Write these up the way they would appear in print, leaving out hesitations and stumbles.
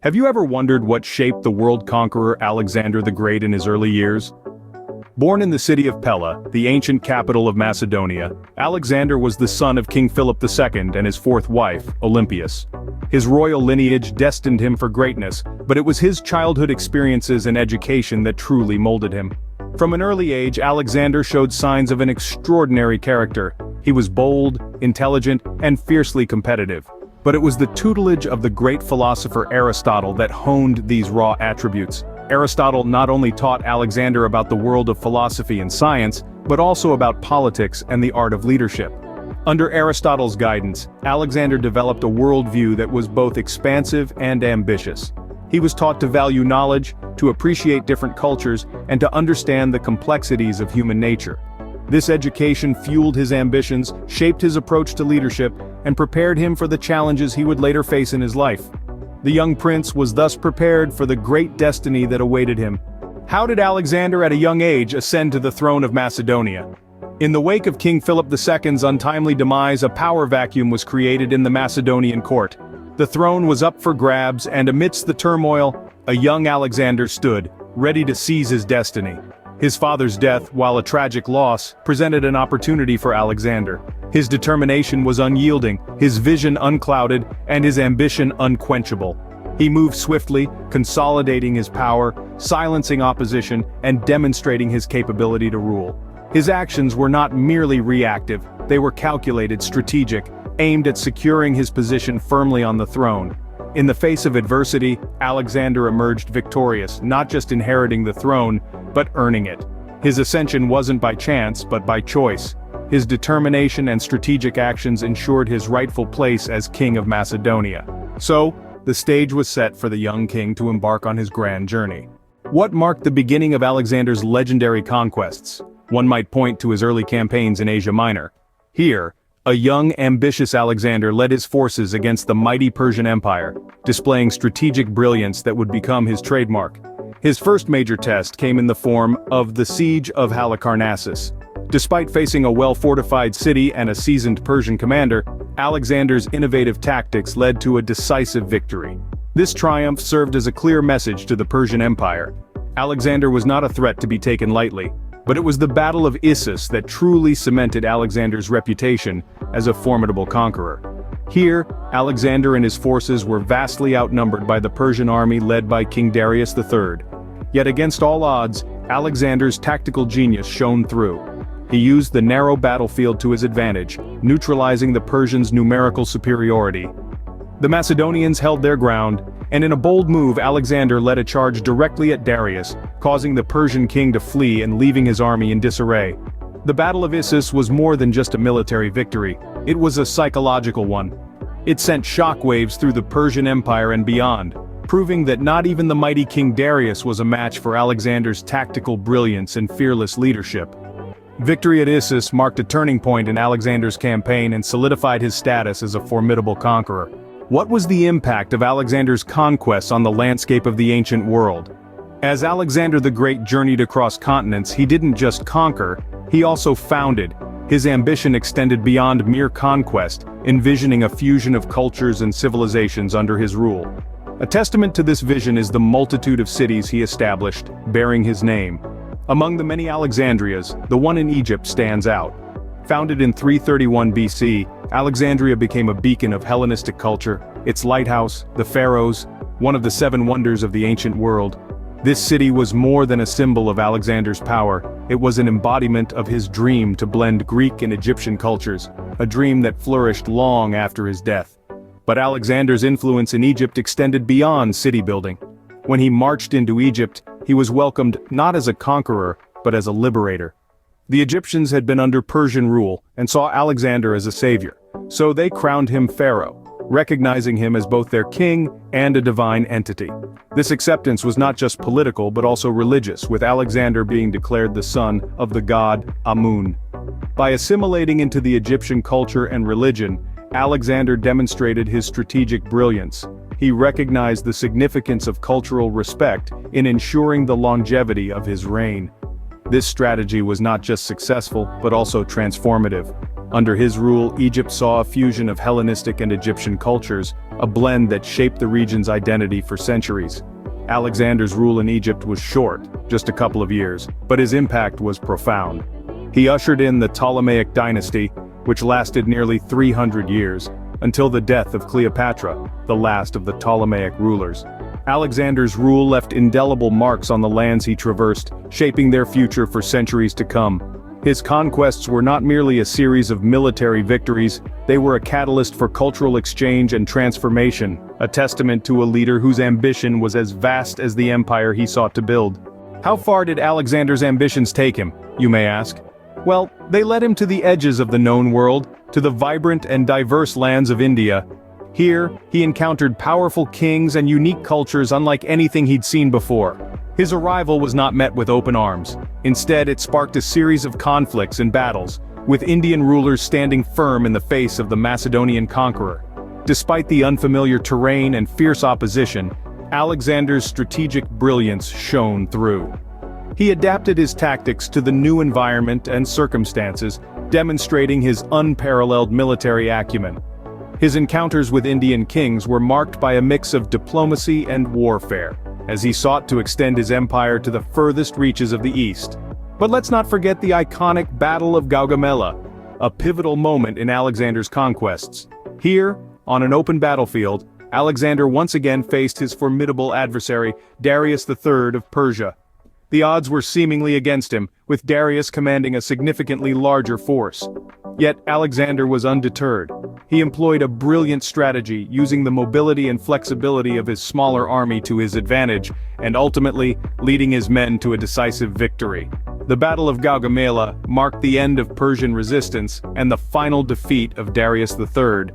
Have you ever wondered what shaped the world conqueror Alexander the Great in his early years? Born in the city of Pella, the ancient capital of Macedonia, Alexander was the son of King Philip II and his fourth wife, Olympias. His royal lineage destined him for greatness, but it was his childhood experiences and education that truly molded him. From an early age, Alexander showed signs of an extraordinary character. He was bold, intelligent, and fiercely competitive. But it was the tutelage of the great philosopher Aristotle that honed these raw attributes. Aristotle not only taught Alexander about the world of philosophy and science, but also about politics and the art of leadership. Under Aristotle's guidance, Alexander developed a worldview that was both expansive and ambitious. He was taught to value knowledge, to appreciate different cultures, and to understand the complexities of human nature. This education fueled his ambitions, shaped his approach to leadership, and prepared him for the challenges he would later face in his life. The young prince was thus prepared for the great destiny that awaited him. How did Alexander at a young age ascend to the throne of Macedonia? In the wake of King Philip II's untimely demise, a power vacuum was created in the Macedonian court. The throne was up for grabs, and amidst the turmoil, a young Alexander stood, ready to seize his destiny. His father's death, while a tragic loss, presented an opportunity for Alexander. His determination was unyielding, his vision unclouded, and his ambition unquenchable. He moved swiftly, consolidating his power, silencing opposition, and demonstrating his capability to rule. His actions were not merely reactive, they were calculated, strategic, aimed at securing his position firmly on the throne. In the face of adversity, Alexander emerged victorious, not just inheriting the throne, but earning it. His ascension wasn't by chance, but by choice. His determination and strategic actions ensured his rightful place as King of Macedonia. So, the stage was set for the young king to embark on his grand journey. What marked the beginning of Alexander's legendary conquests? One might point to his early campaigns in Asia Minor. Here, a young, ambitious Alexander led his forces against the mighty Persian Empire, displaying strategic brilliance that would become his trademark. His first major test came in the form of the Siege of Halicarnassus. Despite facing a well-fortified city and a seasoned Persian commander, Alexander's innovative tactics led to a decisive victory. This triumph served as a clear message to the Persian Empire. Alexander was not a threat to be taken lightly, but it was the Battle of Issus that truly cemented Alexander's reputation as a formidable conqueror. Here, Alexander and his forces were vastly outnumbered by the Persian army led by King Darius III. Yet against all odds, Alexander's tactical genius shone through. He used the narrow battlefield to his advantage, neutralizing the Persians' numerical superiority. The Macedonians held their ground, and in a bold move Alexander led a charge directly at Darius, causing the Persian king to flee and leaving his army in disarray. The Battle of Issus was more than just a military victory, it was a psychological one. It sent shockwaves through the Persian Empire and beyond, proving that not even the mighty King Darius was a match for Alexander's tactical brilliance and fearless leadership. Victory at Issus marked a turning point in Alexander's campaign and solidified his status as a formidable conqueror. What was the impact of Alexander's conquests on the landscape of the ancient world? As Alexander the Great journeyed across continents, he didn't just conquer, he also founded. His ambition extended beyond mere conquest, envisioning a fusion of cultures and civilizations under his rule. A testament to this vision is the multitude of cities he established, bearing his name. Among the many Alexandrias, the one in Egypt stands out. Founded in 331 BC, Alexandria became a beacon of Hellenistic culture, its lighthouse, the pharaohs, one of the seven wonders of the ancient world. This city was more than a symbol of Alexander's power, it was an embodiment of his dream to blend Greek and Egyptian cultures, a dream that flourished long after his death. But Alexander's influence in Egypt extended beyond city building. When he marched into Egypt, he was welcomed not as a conqueror, but as a liberator. The Egyptians had been under Persian rule and saw Alexander as a savior, so they crowned him pharaoh, recognizing him as both their king and a divine entity. This acceptance was not just political but also religious, with Alexander being declared the son of the god Amun. By assimilating into the Egyptian culture and religion, Alexander demonstrated his strategic brilliance. He recognized the significance of cultural respect in ensuring the longevity of his reign. This strategy was not just successful, but also transformative. Under his rule, Egypt saw a fusion of Hellenistic and Egyptian cultures, a blend that shaped the region's identity for centuries. Alexander's rule in Egypt was short, just a couple of years, but his impact was profound. He ushered in the Ptolemaic dynasty, which lasted nearly 300 years, until the death of Cleopatra, the last of the Ptolemaic rulers. Alexander's rule left indelible marks on the lands he traversed, shaping their future for centuries to come. His conquests were not merely a series of military victories, they were a catalyst for cultural exchange and transformation, a testament to a leader whose ambition was as vast as the empire he sought to build. How far did Alexander's ambitions take him, you may ask? Well, they led him to the edges of the known world, to the vibrant and diverse lands of India. Here, he encountered powerful kings and unique cultures unlike anything he'd seen before. His arrival was not met with open arms. Instead, it sparked a series of conflicts and battles, with Indian rulers standing firm in the face of the Macedonian conqueror. Despite the unfamiliar terrain and fierce opposition, Alexander's strategic brilliance shone through. He adapted his tactics to the new environment and circumstances, demonstrating his unparalleled military acumen. His encounters with Indian kings were marked by a mix of diplomacy and warfare, as he sought to extend his empire to the furthest reaches of the east. But let's not forget the iconic Battle of Gaugamela, a pivotal moment in Alexander's conquests. Here, on an open battlefield, Alexander once again faced his formidable adversary, Darius III of Persia. The odds were seemingly against him, with Darius commanding a significantly larger force. Yet Alexander was undeterred. He employed a brilliant strategy, using the mobility and flexibility of his smaller army to his advantage, and ultimately, leading his men to a decisive victory. The Battle of Gaugamela marked the end of Persian resistance and the final defeat of Darius III.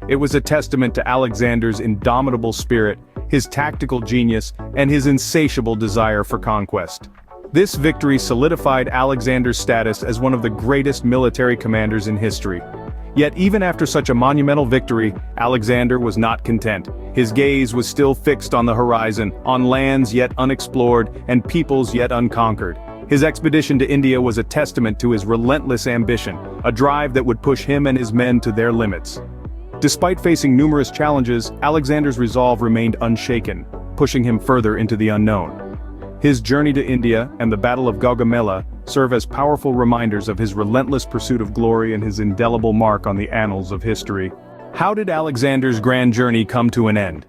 It was a testament to Alexander's indomitable spirit, his tactical genius, and his insatiable desire for conquest. This victory solidified Alexander's status as one of the greatest military commanders in history. Yet even after such a monumental victory, Alexander was not content. His gaze was still fixed on the horizon, on lands yet unexplored, and peoples yet unconquered. His expedition to India was a testament to his relentless ambition, a drive that would push him and his men to their limits. Despite facing numerous challenges, Alexander's resolve remained unshaken, pushing him further into the unknown. His journey to India and the Battle of Gaugamela serve as powerful reminders of his relentless pursuit of glory and his indelible mark on the annals of history. How did Alexander's grand journey come to an end?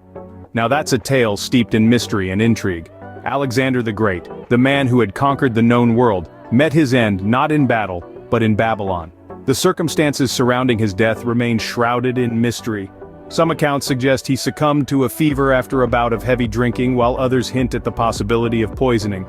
Now that's a tale steeped in mystery and intrigue. Alexander the Great, the man who had conquered the known world, met his end not in battle, but in Babylon. The circumstances surrounding his death remain shrouded in mystery. Some accounts suggest he succumbed to a fever after a bout of heavy drinking, while others hint at the possibility of poisoning.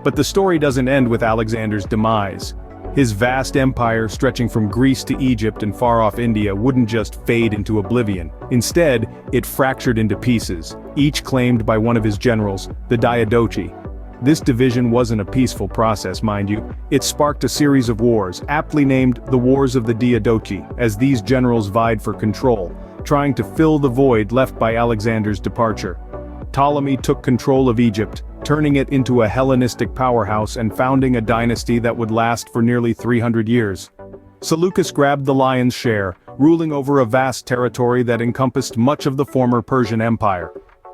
But the story doesn't end with Alexander's demise. His vast empire, stretching from Greece to Egypt and far-off India, wouldn't just fade into oblivion. Instead, it fractured into pieces, each claimed by one of his generals, the Diadochi. This division wasn't a peaceful process, mind you. It sparked a series of wars, aptly named the Wars of the Diadochi, as these generals vied for control, trying to fill the void left by Alexander's departure. Ptolemy took control of Egypt, turning it into a Hellenistic powerhouse and founding a dynasty that would last for nearly 300 years. Seleucus grabbed the lion's share, ruling over a vast territory that encompassed much of the former Persian Empire.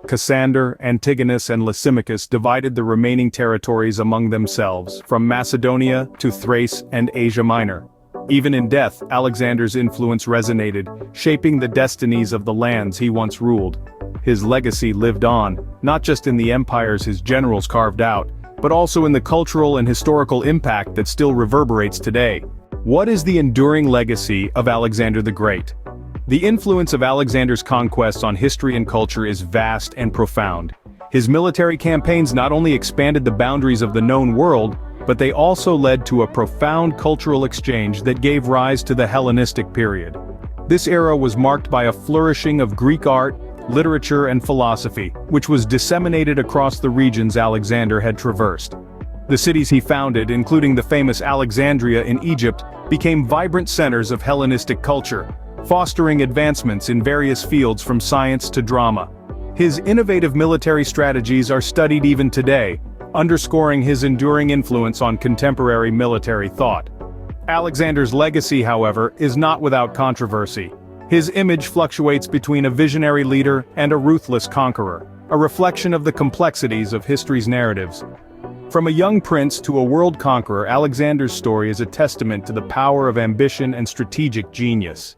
Cassander, Antigonus, and Lysimachus divided the remaining territories among themselves, from Macedonia to Thrace and Asia Minor. Even in death, Alexander's influence resonated, shaping the destinies of the lands he once ruled. His legacy lived on, not just in the empires his generals carved out, but also in the cultural and historical impact that still reverberates today. What is the enduring legacy of Alexander the Great? The influence of Alexander's conquests on history and culture is vast and profound. His military campaigns not only expanded the boundaries of the known world, but they also led to a profound cultural exchange that gave rise to the Hellenistic period. This era was marked by a flourishing of Greek art, literature, and philosophy, which was disseminated across the regions Alexander had traversed. The cities he founded, including the famous Alexandria in Egypt, became vibrant centers of Hellenistic culture, fostering advancements in various fields from science to drama. His innovative military strategies are studied even today, underscoring his enduring influence on contemporary military thought. Alexander's legacy, however, is not without controversy. His image fluctuates between a visionary leader and a ruthless conqueror, a reflection of the complexities of history's narratives. From a young prince to a world conqueror, Alexander's story is a testament to the power of ambition and strategic genius.